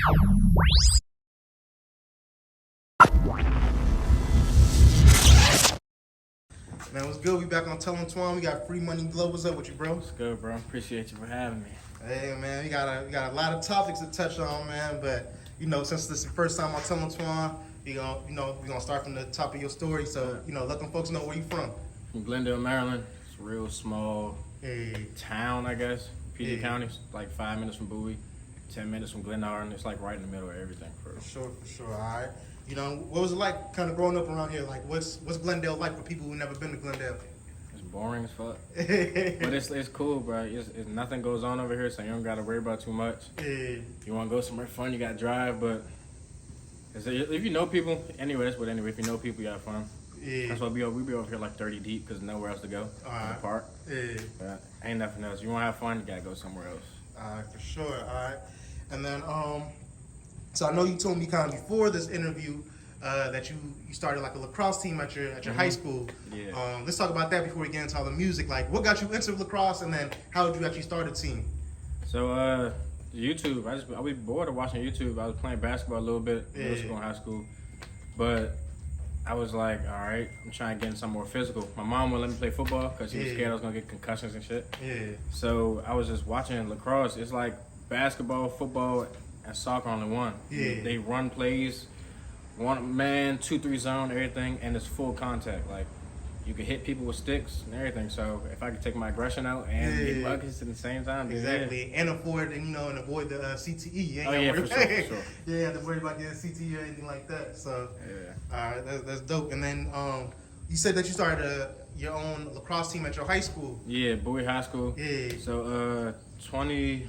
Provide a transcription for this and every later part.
Man, what's good? We back on Tell 'em Twan. We got FreeMoney Glo. What's up with you, bro? What's good, bro? Appreciate you for having me. Hey, man, we got a lot of topics to touch on, man. But since this is the first time on Tell 'em Twan, we gonna start from the top of your story. So let them folks know where you from. From Glendale, Maryland. It's a real small town, I guess. PG County, like 5 minutes from Bowie, 10 minutes from Glenarm. It's like right in the middle of everything. For sure. All right. What was it like kind of growing up around here? Like, what's Glendale like for people who never been to Glendale? It's boring as fuck. But it's cool, bro. It's nothing goes on over here, so you don't got to worry about too much. You want to go somewhere fun, you got to drive, but if you know people, if you know people, you got fun. That's why we be over here like 30 deep because nowhere else to go in the park. But ain't nothing else. You want to have fun, you got to go somewhere else. All right, for sure. All right. And then, so I know you told me kind of before this interview that you started like a lacrosse team at your high school. Yeah. Let's talk about that before we get into all the music. Like, what got you into lacrosse, and then how did you actually start a team? So, YouTube. I was bored of watching YouTube. I was playing basketball a little bit, middle school and high school, but I was like, all right, I'm trying to get in something more physical. My mom wouldn't let me play football because she was scared I was gonna get concussions and shit. So I was just watching lacrosse. It's like basketball, football, and soccer on the one. They run plays, 1 man, 2-3 zone, everything, and it's full contact. Like you can hit people with sticks and everything. So if I could take my aggression out and hit buckets at the same time, exactly, and avoid the CTE. You For sure. You ain't have to worry about getting CTE or anything like that. So all right, that's dope. And then you said that you started your own lacrosse team at your high school. Yeah, Bowie High School. So 20,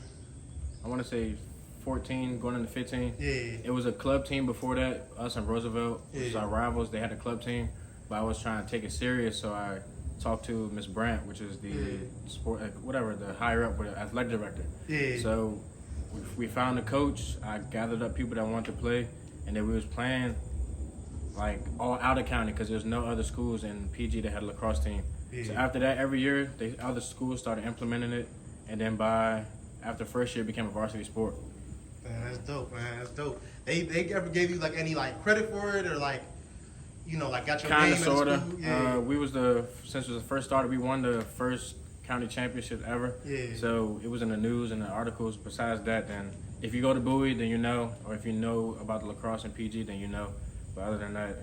I want to say 14 going into 15. It was a club team before that. Us and Roosevelt, which is our rivals. They had a club team, but I was trying to take it serious, so I talked to Miss Brandt, which is the the higher up with the athletic director. So we found a coach. I gathered up people that wanted to play, and then we was playing like all out of county because there's no other schools in PG that had a lacrosse team. So after that, every year other schools started implementing it, and then after first year it became a varsity sport. Man, that's dope, man. That's dope. They ever gave you like any like credit for it, or like got your name? Kinda, sorta. We was since it was the first started, we won the first county championship ever. So it was in the news and the articles. Besides that, then if you go to Bowie, then you know, or if you know about the lacrosse in PG, then you know. But other than that,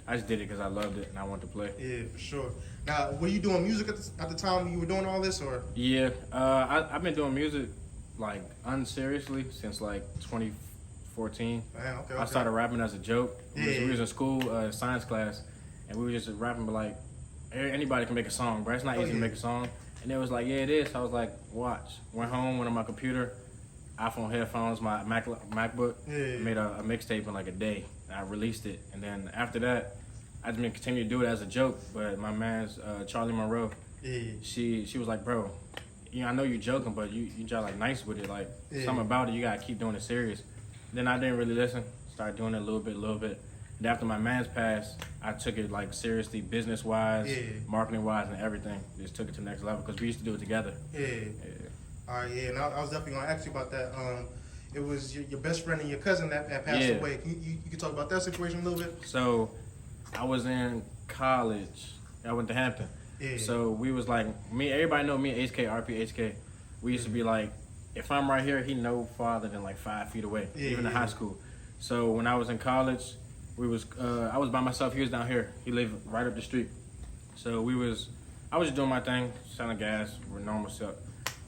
I just did it because I loved it and I wanted to play. Yeah, for sure. Now, were you doing music at the time you were doing all this, or? Yeah, I've been doing music like unseriously since like 2014. Man, okay. I started rapping as a joke. We was in school, science class, and we were just rapping, but like anybody can make a song, bro. It's not easy to make a song. And it was like, yeah, it is. So I was like, watch. Went home, went on my computer, iPhone headphones, my MacBook, made a mixtape in like a day. I released it, and then after that, I just been continue to do it as a joke. But my man's Charlie Monroe, she was like, bro, I know you're joking, but you just like nice with it. Like something about it, you gotta keep doing it serious. Then I didn't really listen. Started doing it a little bit. And after my man's passed, I took it like seriously, business wise, marketing wise, and everything. Just took it to the next level because we used to do it together. All right, and I was definitely gonna ask you about that. It was your best friend and your cousin that passed away. You can talk about that situation a little bit? So, I was in college. I went to Hampton. So we was like, everybody know me, HK, RP, HK. We used to be like, if I'm right here, he no farther than like 5 feet away, even in high school. So when I was in college, I was by myself. He was down here. He lived right up the street. So I was just doing my thing, selling gas, normal stuff.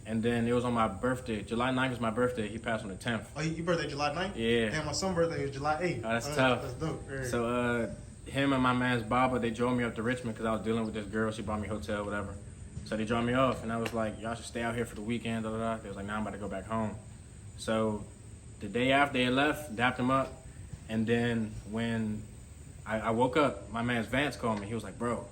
And then it was on my birthday. July 9th was my birthday. He passed on the 10th. Oh, your birthday July 9th? Yeah. And my son's birthday is July 8th. Oh, that's tough. That's dope. So him and my man's Baba, they drove me up to Richmond because I was dealing with this girl. She bought me a hotel, whatever. So they dropped me off, and I was like, y'all should stay out here for the weekend, They was like, nah, I'm about to go back home. So the day after they left, dapped him up, and then when I woke up, my man's Vance called me. He was like, bro,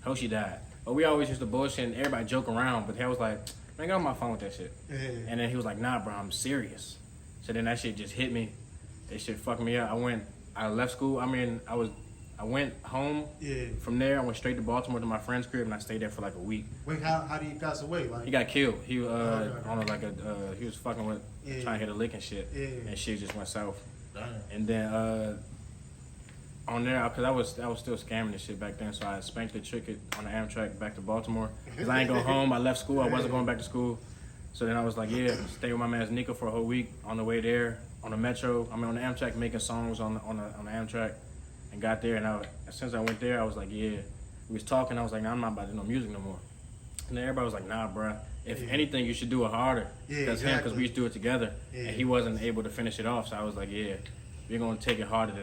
Hoshi died. But we always used to bullshit and everybody joke around, but he was like, man, get on my phone with that shit. And then he was like, nah, bro, I'm serious. So then that shit just hit me. That shit fucked me up. I left school. I mean, I was I went home. Yeah. From there, I went straight to Baltimore to my friend's crib, and I stayed there for like a week. Wait, how did he pass away? Like He got killed. He okay. on like he was fucking with trying to hit a lick and shit, Yeah. and shit just went south. Damn. And then on there, cause I was still scamming this shit back then, so I spanked the ticket on the Amtrak back to Baltimore. Cause I ain't go home. I left school. I wasn't going back to school. So then I was like, yeah, stay with my man Nico for a whole week. On the way there, on the metro, on the Amtrak, making songs on the Amtrak, and got there. And as soon as I went there, I was like, yeah. We was talking. I was like, nah, I'm not about to do no music no more. And then everybody was like, nah, bruh. If anything, you should do it harder. Yeah, Because we used to do it together. Yeah. And he wasn't able to finish it off. So I was like, yeah, we're gonna take it harder than